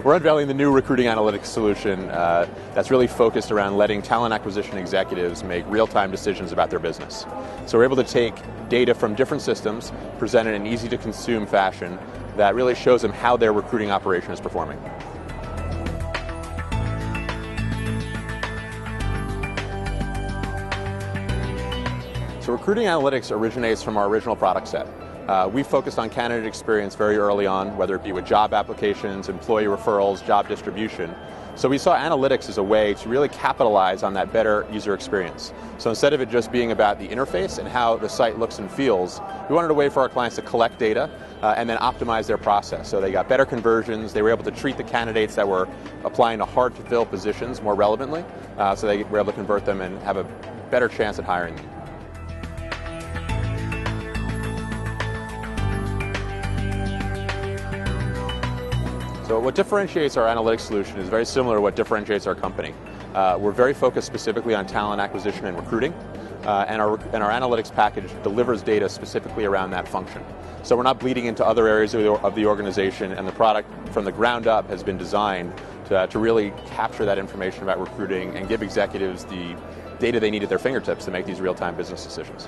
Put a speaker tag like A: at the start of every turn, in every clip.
A: We're unveiling the new recruiting analytics solution that's really focused around letting talent acquisition executives make real-time decisions about their business. So we're able to take data from different systems, present it in an easy-to-consume fashion that really shows them how their recruiting operation is performing. So recruiting analytics originates from our original product set. We focused on candidate experience very early on, whether it be with job applications, employee referrals, job distribution. So we saw analytics as a way to really capitalize on that better user experience. So instead of it just being about the interface and how the site looks and feels, we wanted a way for our clients to collect data and then optimize their process. So they got better conversions, they were able to treat the candidates that were applying to hard-to-fill positions more relevantly, so they were able to convert them and have a better chance at hiring them. So what differentiates our analytics solution is very similar to what differentiates our company. We're very focused specifically on talent acquisition and recruiting, and our analytics package delivers data specifically around that function. So we're not bleeding into other areas of the organization, and the product from the ground up has been designed to really capture that information about recruiting and give executives the data they need at their fingertips to make these real-time business decisions.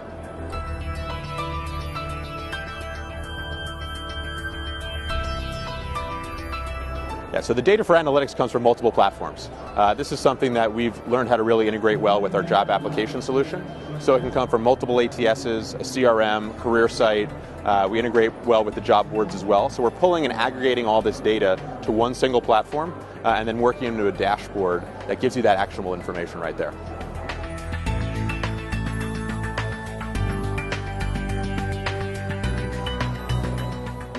A: Yeah, so the data for analytics comes from multiple platforms. This is something that we've learned how to really integrate well with our job application solution. So it can come from multiple ATSs, a CRM, career site. We integrate well with the job boards as well. So we're pulling and aggregating all this data to one single platform and then working into a dashboard that gives you that actionable information right there.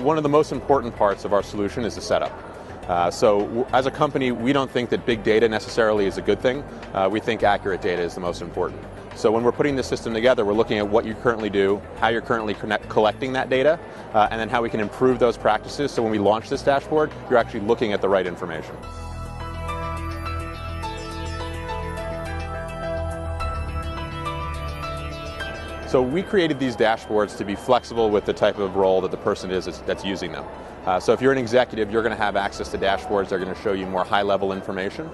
A: One of the most important parts of our solution is the setup. So as a company, we don't think that big data necessarily is a good thing. We think accurate data is the most important. So when we're putting this system together, we're looking at what you currently do, how you're currently collecting that data, and then how we can improve those practices so when we launch this dashboard, you're actually looking at the right information. So we created these dashboards to be flexible with the type of role that the person is that's using them. So if you're an executive, you're going to have access to dashboards that are going to show you more high-level information.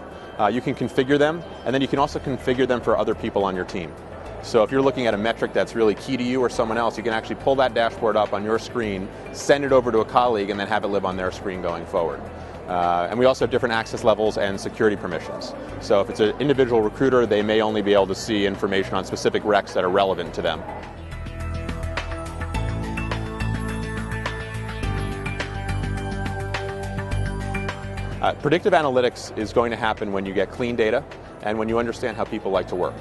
A: You can configure them, and then you can also configure them for other people on your team. So if you're looking at a metric that's really key to you or someone else, you can actually pull that dashboard up on your screen, send it over to a colleague, and then have it live on their screen going forward. And we also have different access levels and security permissions. So if it's an individual recruiter, they may only be able to see information on specific recs that are relevant to them. Predictive analytics is going to happen when you get clean data and when you understand how people like to work.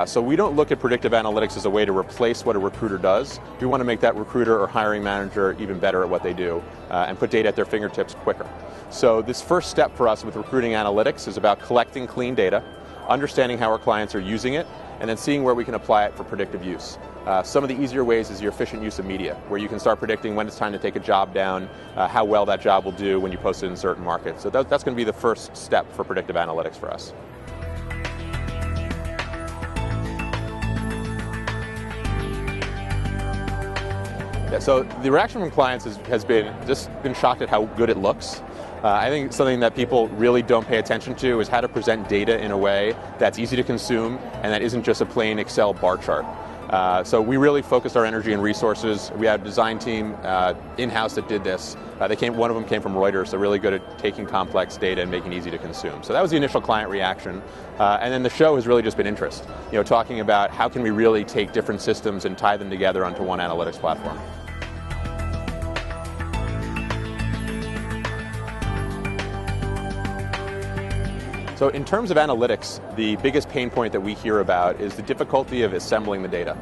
A: So we don't look at predictive analytics as a way to replace what a recruiter does. We want to make that recruiter or hiring manager even better at what they do and put data at their fingertips quicker. So this first step for us with recruiting analytics is about collecting clean data, understanding how our clients are using it, and then seeing where we can apply it for predictive use. Some of the easier ways is your efficient use of media, where you can start predicting when it's time to take a job down, how well that job will do when you post it in certain markets. So that's going to be the first step for predictive analytics for us. Yeah, so the reaction from clients has been shocked at how good it looks. I think something that people really don't pay attention to is how to present data in a way that's easy to consume and that isn't just a plain Excel bar chart. So we really focused our energy and resources. We had a design team in-house that did this. One of them came from Reuters. They're really good at taking complex data and making it easy to consume. So that was the initial client reaction. And then the show has really just been interest. Talking about how can we really take different systems and tie them together onto one analytics platform. So in terms of analytics, the biggest pain point that we hear about is the difficulty of assembling the data.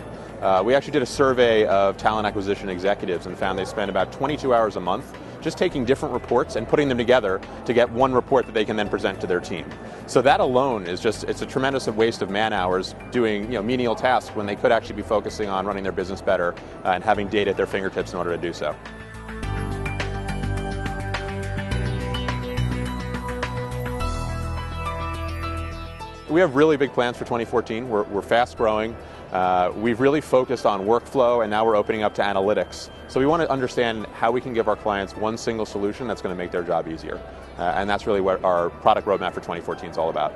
A: We actually did a survey of talent acquisition executives and found they spend about 22 hours a month just taking different reports and putting them together to get one report that they can then present to their team. So that alone is it's a tremendous waste of man hours doing menial tasks when they could actually be focusing on running their business better and having data at their fingertips in order to do so. We have really big plans for 2014. We're fast growing. We've really focused on workflow, and now we're opening up to analytics. So we want to understand how we can give our clients one single solution that's going to make their job easier. And that's really what our product roadmap for 2014 is all about.